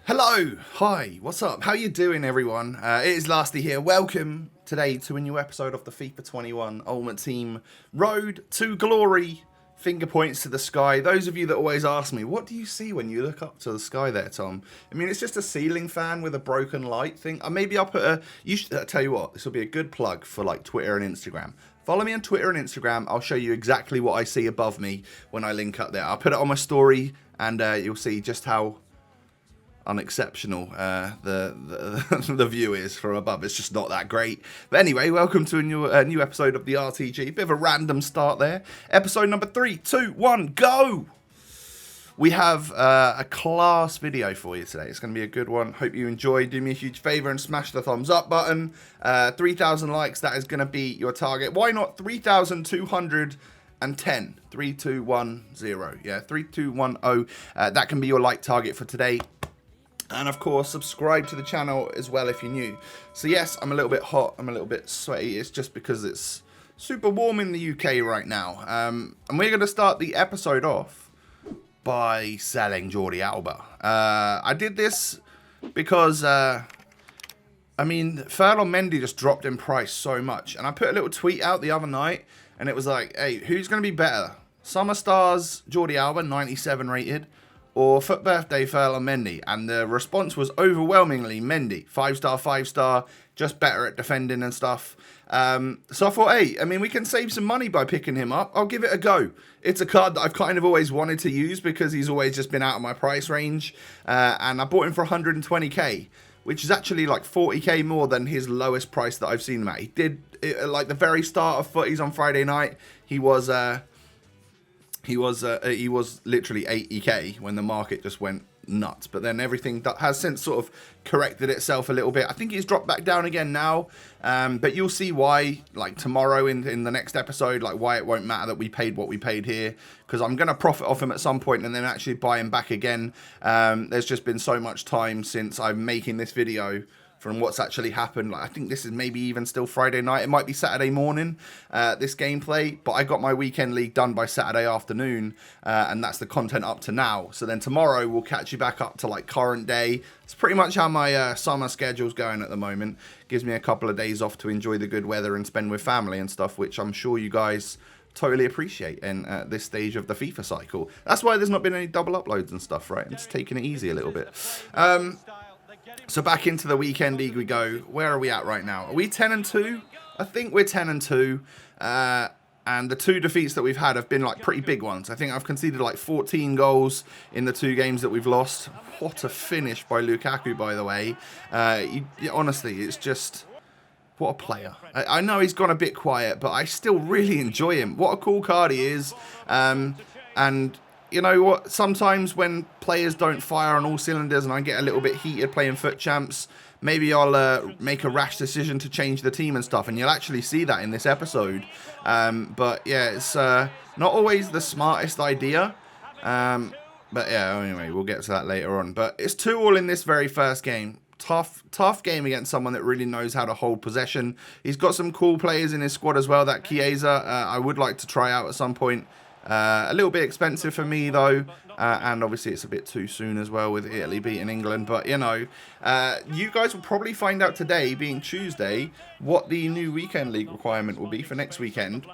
Hello, hi, what's up? How you doing, everyone? It is Lasty here. Welcome today to a new episode of the FIFA 21 Ultimate Team Road to Glory. Finger points to the sky. Those of you that always ask me, what do you see when you look up to the sky there, Tom? I mean, it's just a ceiling fan with a broken light thing. Maybe I'll put a... tell you what, this will be a good plug for like Twitter and Instagram. Follow me on Twitter and Instagram. I'll show you exactly what I see above me when I link up there. I'll put it on my story and you'll see just how unexceptional the view is from above. It's just not that great. But anyway, welcome to a new episode of the RTG. Bit of a random start there. Episode number 3, 2, 1, go! We have a class video for you today. It's going to be a good one. Hope you enjoy. Do me a huge favor and smash the thumbs up button. 3,000 likes, that is going to be your target. Why not 3,210? 3210. Yeah, 3210. That can be your like target for today. And of course, subscribe to the channel as well if you're new. So yes, I'm a little bit hot, I'm a little bit sweaty. It's just because it's super warm in the UK right now. And we're going to start the episode off by selling Jordi Alba. I did this because, I mean, Ferland Mendy just dropped in price so much. And I put a little tweet out the other night, and it was like, hey, who's going to be better? Summer Stars Jordi Alba, 97 rated, or Foot Birthday Ferland Mendy? And the response was overwhelmingly Mendy. 5-star, 5-star, just better at defending and stuff. So I thought, hey, I mean, we can save some money by picking him up. I'll give it a go. It's a card that I've kind of always wanted to use because he's always just been out of my price range. And I bought him for 120k, which is actually like 40k more than his lowest price that I've seen him at. He did, like the very start of Futties on Friday night, he was literally 80k when the market just went nuts. But then everything that has since sort of corrected itself a little bit. I think he's dropped back down again now. But you'll see why, like tomorrow in the next episode, like why it won't matter that we paid what we paid here. Because I'm going to profit off him at some point and then actually buy him back again. There's just been so much time since I'm making this video from what's actually happened. Like, I think this is maybe even still Friday night. It might be Saturday morning, this gameplay. But I got my weekend league done by Saturday afternoon. And that's the content up to now. So then tomorrow we'll catch you back up to like current day. It's pretty much how my summer schedule's going at the moment. Gives me a couple of days off to enjoy the good weather and spend with family and stuff, which I'm sure you guys totally appreciate in this stage of the FIFA cycle. That's why there's not been any double uploads and stuff, right? I'm just taking it easy a little bit. So back into the weekend league we go. Where are we at right now? Are we 10-2? I think we're 10-2. And the 2 defeats that we've had have been like pretty big ones. I think I've conceded like 14 goals in the 2 games that we've lost. What a finish by Lukaku, by the way. Honestly, it's just... what a player. I know he's gone a bit quiet, but I still really enjoy him. What a cool card he is. And... you know what, sometimes when players don't fire on all cylinders and I get a little bit heated playing Foot Champs, maybe I'll make a rash decision to change the team and stuff, and you'll actually see that in this episode. But yeah, it's not always the smartest idea. But yeah, anyway, we'll get to that later on. But it's 2-2 in this very first game. Tough game against someone that really knows how to hold possession. He's got some cool players in his squad as well. That Chiesa, I would like to try out at some point. A little bit expensive for me though, and obviously it's a bit too soon as well with Italy beating England. But you know, you guys will probably find out today, being Tuesday, what the new weekend league requirement will be for next weekend.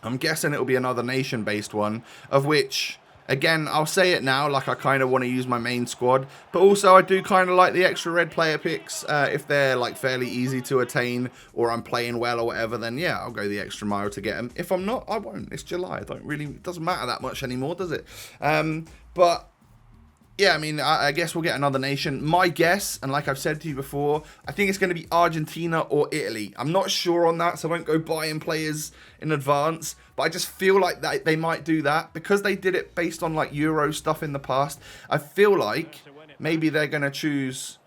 I'm guessing it'll be another nation-based one, of which, again, I'll say it now, like I kind of want to use my main squad, but also I do kind of like the extra red player picks. If they're like fairly easy to attain, or I'm playing well or whatever, then yeah, I'll go the extra mile to get them. If I'm not, I won't. It's July. It doesn't matter that much anymore, does it? But yeah, I mean, I guess we'll get another nation. My guess, and like I've said to you before, I think it's going to be Argentina or Italy. I'm not sure on that, so I won't go buying players in advance. But I just feel like that they might do that because they did it based on like Euro stuff in the past. I feel like maybe they're going to choose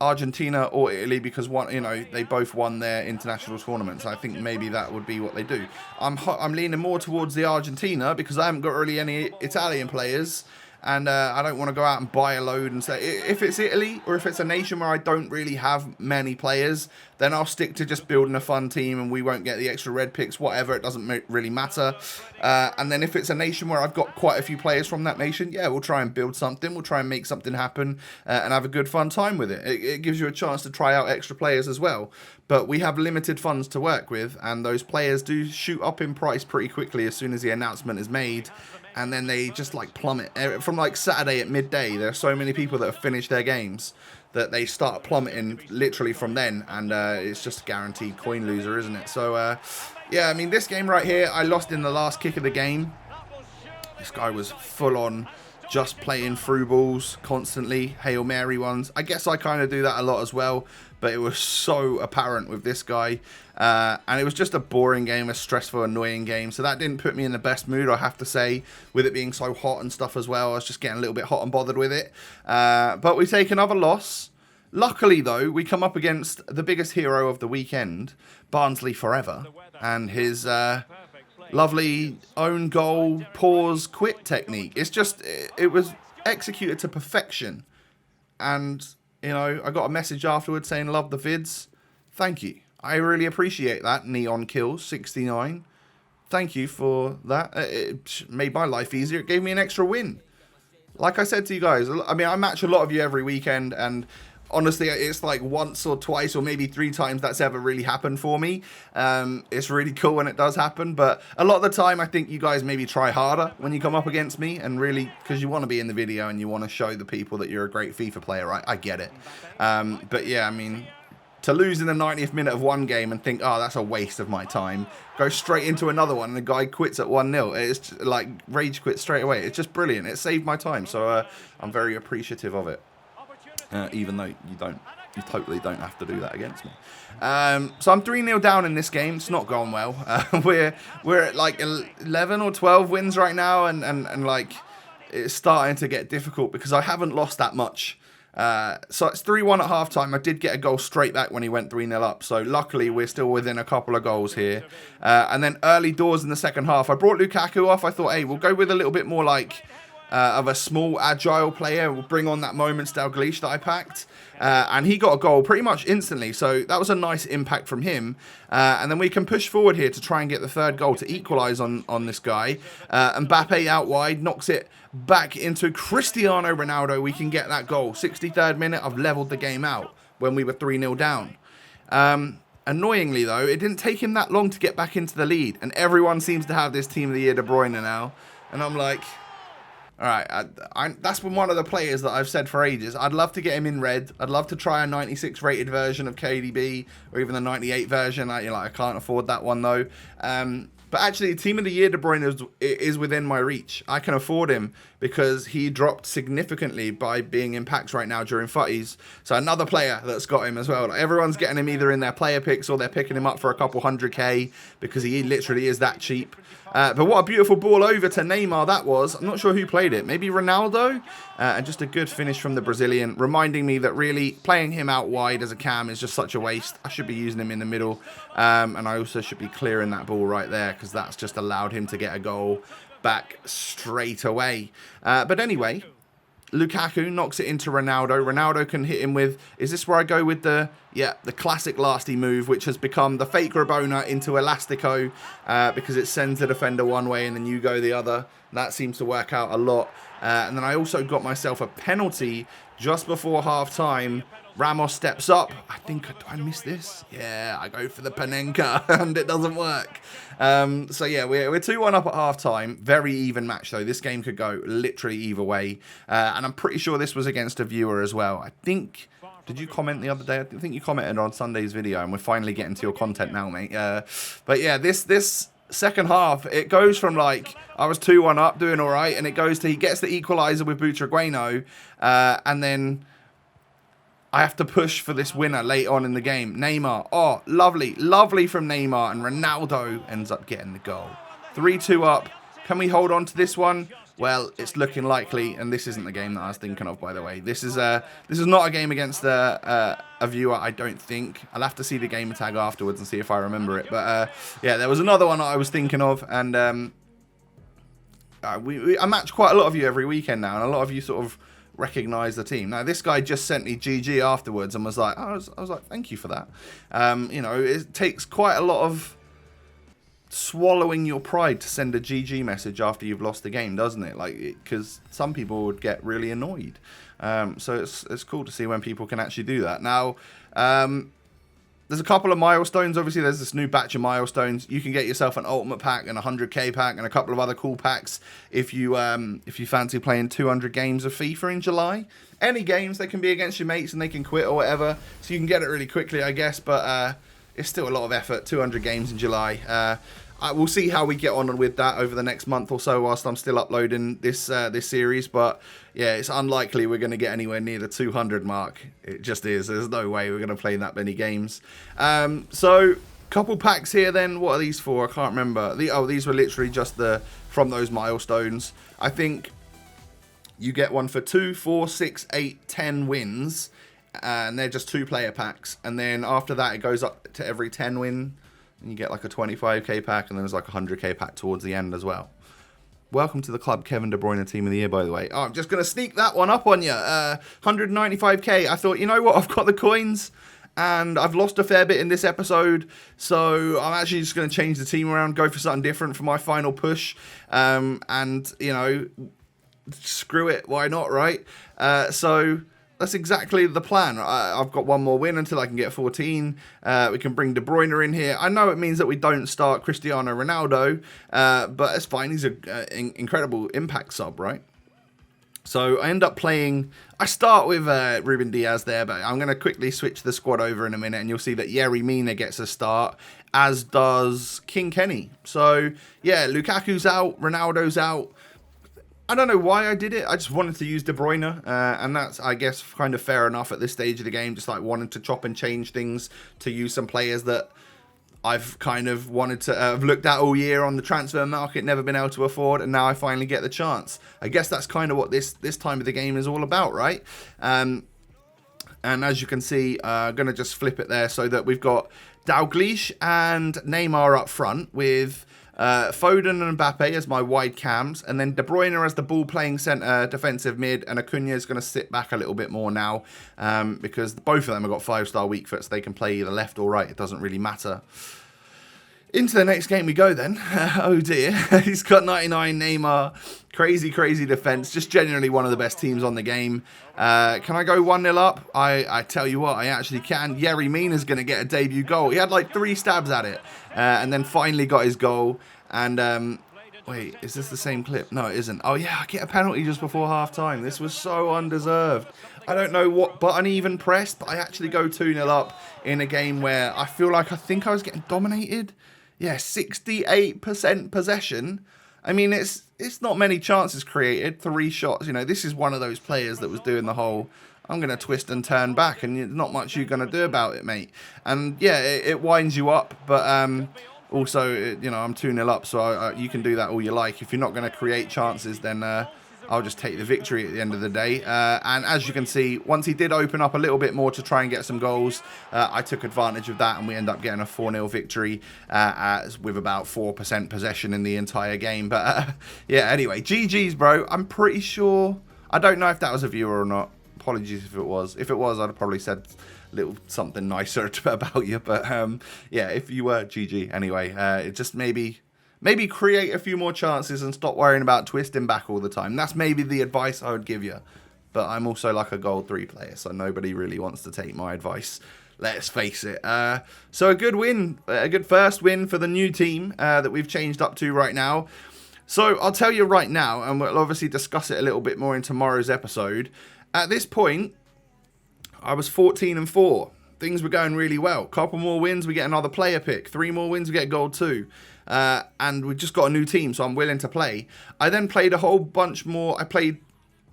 Argentina or Italy because they both won their international tournaments. I think maybe that would be what they do. I'm leaning more towards the Argentina because I haven't got really any Italian players. and I don't want to go out and buy a load and say, if it's Italy or if it's a nation where I don't really have many players, then I'll stick to just building a fun team and we won't get the extra red picks, whatever, it doesn't really matter. And then if it's a nation where I've got quite a few players from that nation, yeah, we'll try and build something, we'll try and make something happen and have a good fun time with it. It gives you a chance to try out extra players as well. But we have limited funds to work with, and those players do shoot up in price pretty quickly as soon as the announcement is made, and then they just like plummet. From like Saturday at midday, there are so many people that have finished their games that they start plummeting literally from then, and it's just a guaranteed coin loser, isn't it? So yeah, I mean, this game right here, I lost in the last kick of the game. This guy was full on just playing through balls constantly, Hail Mary ones. I guess I kind of do that a lot as well, but it was so apparent with this guy. And it was just a boring game, a stressful, annoying game. So that didn't put me in the best mood, I have to say, with it being so hot and stuff as well. I was just getting a little bit hot and bothered with it. But we take another loss. Luckily, though, we come up against the biggest hero of the weekend, Barnsley Forever, and his lovely own goal, pause, quit technique. It's just, it was executed to perfection. And, you know, I got a message afterwards saying, love the vids. Thank you. I really appreciate that. Neon Kills 69. Thank you for that. It made my life easier. It gave me an extra win. Like I said to you guys, I mean, I match a lot of you every weekend, and honestly, it's like once or twice or maybe 3 times that's ever really happened for me. It's really cool when it does happen, but a lot of the time I think you guys maybe try harder when you come up against me, and really, because you want to be in the video and you want to show the people that you're a great FIFA player, right? I get it. But yeah, I mean, to lose in the 90th minute of one game and think, oh, that's a waste of my time, go straight into another one and the guy quits at 1-0. It's like rage quit straight away. It's just brilliant. It saved my time, so I'm very appreciative of it. Even though you totally don't have to do that against me. So I'm 3-0 down in this game. It's not going well. We're at like 11 or 12 wins right now, and like it's starting to get difficult because I haven't lost that much. So it's 3-1 at halftime. I did get a goal straight back when he went 3-0 up. So luckily we're still within a couple of goals here. And then early doors in the second half, I brought Lukaku off. I thought, hey, we'll go with a little bit more like of a small, agile player. We'll bring on that Moments Dalglish that I packed. And he got a goal pretty much instantly. So that was a nice impact from him. And then we can push forward here to try and get the third goal to equalise on this guy. Mbappe out wide, knocks it back into Cristiano Ronaldo. We can get that goal. 63rd minute, I've levelled the game out when we were 3-0 down. Annoyingly, though, it didn't take him that long to get back into the lead. And everyone seems to have this Team of the Year De Bruyne now. And I'm like, all right, that's been one of the players that I've said for ages. I'd love to get him in red. I'd love to try a 96 rated version of KDB or even the 98 version. I can't afford that one, though. But actually, Team of the Year De Bruyne is within my reach. I can afford him because he dropped significantly by being in packs right now during Futties. So another player that's got him as well. Like, everyone's getting him either in their player picks or they're picking him up for a couple 100k because he literally is that cheap. But what a beautiful ball over to Neymar that was. I'm not sure who played it. Maybe Ronaldo? And just a good finish from the Brazilian, reminding me that really playing him out wide as a cam is just such a waste. I should be using him in the middle. And I also should be clearing that ball right there because that's just allowed him to get a goal back straight away. But anyway, Lukaku knocks it into Ronaldo. Ronaldo can hit him with, is this where I go with the classic lasty move, which has become the fake Rabona into Elastico, because it sends the defender one way and then you go the other. That seems to work out a lot. And then I also got myself a penalty just before half time. Ramos steps up. I think, do I miss this? Yeah, I go for the Panenka and it doesn't work. So yeah, we're 2-1 up at half time. Very even match though. This game could go literally either way. And I'm pretty sure this was against a viewer as well. I think, did you comment the other day? I think you commented on Sunday's video, and we're finally getting to your content now, mate. But yeah, this second half, it goes from like, I was 2-1 up, doing all right, and it goes to he gets the equaliser with Butragueno, and then I have to push for this winner late on in the game. Neymar, oh, lovely, lovely from Neymar, and Ronaldo ends up getting the goal. 3-2 up. Can we hold on to this one? Well, it's looking likely, and this isn't the game that I was thinking of, by the way. This is not a game against a viewer, I don't think. I'll have to see the gamer tag afterwards and see if I remember it. But yeah, there was another one that I was thinking of, and I match quite a lot of you every weekend now, and a lot of you sort of recognize the team. Now, this guy just sent me GG afterwards and was like, I was like, thank you for that. It takes quite a lot of swallowing your pride to send a GG message after you've lost the game, doesn't it? Like, because some people would get really annoyed. So it's cool to see when people can actually do that. Now, there's a couple of milestones. Obviously, there's this new batch of milestones. You can get yourself an ultimate pack and a 100k pack and a couple of other cool packs if you fancy playing 200 games of FIFA in July. Any games, they can be against your mates and they can quit or whatever. So you can get it really quickly, I guess. But it's still a lot of effort. 200 games in July. We'll see how we get on with that over the next month or so whilst I'm still uploading this series. But yeah, it's unlikely we're going to get anywhere near the 200 mark. It just is. There's no way we're going to play that many games. So, couple packs here then. What are these for? I can't remember. These were literally just from those milestones. I think you get one for 2, 4, 6, 8, 10 wins. And they're just 2-player packs. And then after that, it goes up to every 10 win. And you get like a 25k pack, and then there's like a 100k pack towards the end as well. Welcome to the club, Kevin De Bruyne Team of the Year, by the way. Oh, I'm just going to sneak that one up on you. 195k. I thought, you know what? I've got the coins, and I've lost a fair bit in this episode. So I'm actually just going to change the team around, go for something different for my final push. And, screw it. Why not, right? So that's exactly the plan. I've got one more win until I can get 14. We can bring De Bruyne in here. I know it means that we don't start Cristiano Ronaldo, but it's fine. He's an incredible impact sub, right? So I end up playing... I start with Ruben Diaz there, but I'm going to quickly switch the squad over in a minute, and you'll see that Yerry Mina gets a start, as does King Kenny. So, yeah, Lukaku's out, Ronaldo's out. I don't know why I did it. I just wanted to use De Bruyne, and that's, I guess, kind of fair enough at this stage of the game. Just like wanting to chop and change things to use some players that I've kind of wanted to have looked at all year on the transfer market, never been able to afford, and now I finally get the chance. I guess that's kind of what this time of the game is all about, right? And as you can see, I'm going to just flip it there so that we've got Dalglish and Neymar up front with... Foden and Mbappe as my wide cams, and then De Bruyne as the ball-playing centre defensive mid, and Acuna is going to sit back a little bit more now because both of them have got 5-star weak foot, so they can play either left or right. It doesn't really matter. Into the next game we go then. Oh dear, he's got 99 Neymar. Crazy defense. Just genuinely one of the best teams on the game. Can I go 1-0 up? I tell you what, I actually can. Yerry Mina's going to get a debut goal. He had like 3 stabs at it and then finally got his goal. And wait, is this the same clip? No, it isn't. Oh yeah, I get a penalty just before half time. This was so undeserved. I don't know what button he even pressed, but I actually go 2-0 up in a game where I feel like I think I was getting dominated. Yeah, 68% possession. I mean, it's not many chances created. 3 shots. You know, this is one of those players that was doing the whole, I'm going to twist and turn back, and there's not much you're going to do about it, mate. And yeah, it winds you up, but also, I'm 2-0 up, so you can do that all you like. If you're not going to create chances, then I'll just take the victory at the end of the day. And as you can see, once he did open up a little bit more to try and get some goals, I took advantage of that, and we end up getting a 4-0 victory with about 4% possession in the entire game. But yeah, anyway, GG's, bro. I'm pretty sure... I don't know if that was a viewer or not. Apologies if it was. If it was, I'd have probably said a little something nicer about you. But yeah, if you were, GG. Anyway, it just maybe create a few more chances and stop worrying about twisting back all the time. That's maybe the advice I would give you. But I'm also like a Gold 3 player, so nobody really wants to take my advice. Let's face it. So a good win, a good first win for the new team that we've changed up to right now. So I'll tell you right now, and we'll obviously discuss it a little bit more in tomorrow's episode. At this point, I was 14-4. Things were going really well. Couple more wins, we get another player pick. 3 more wins, we get Gold 2. And we've just got a new team, so I'm willing to play. I then played a whole bunch more. I played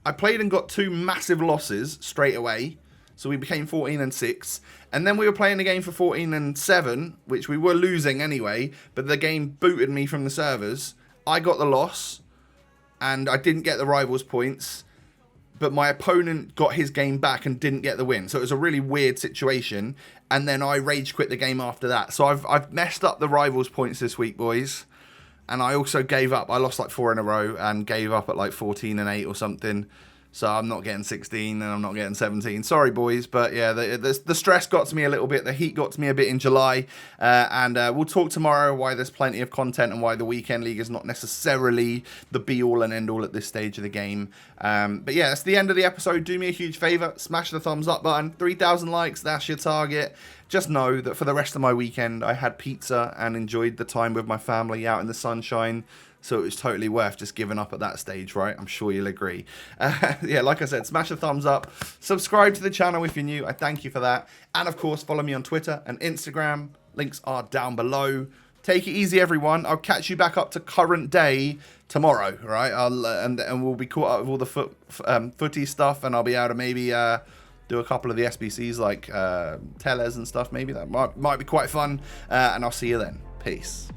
and got 2 massive losses straight away. So we became 14-6. And then we were playing a game for 14-7, which we were losing anyway. But the game booted me from the servers. I got the loss, and I didn't get the rivals points. But my opponent got his game back and didn't get the win. So it was a really weird situation. And then I rage quit the game after that. So I've messed up the rivals points this week, boys. And I also gave up. I lost like 4 in a row and gave up at like 14 and 8 or something. So I'm not getting 16 and I'm not getting 17. Sorry, boys. But yeah, the stress got to me a little bit. The heat got to me a bit in July. And we'll talk tomorrow why there's plenty of content and why the weekend league is not necessarily the be-all and end-all at this stage of the game. But yeah, that's the end of the episode. Do me a huge favor. Smash the thumbs up button. 3,000 likes. That's your target. Just know that for the rest of my weekend, I had pizza and enjoyed the time with my family out in the sunshine. So it was totally worth just giving up at that stage, right? I'm sure you'll agree. Yeah, like I said, smash the thumbs up. Subscribe to the channel if you're new. I thank you for that. And of course, follow me on Twitter and Instagram. Links are down below. Take it easy, everyone. I'll catch you back up to current day tomorrow, right? And we'll be caught up with all the footy stuff, and I'll be able to maybe do a couple of the SBCs like Tellers and stuff. Maybe that might be quite fun. And I'll see you then. Peace.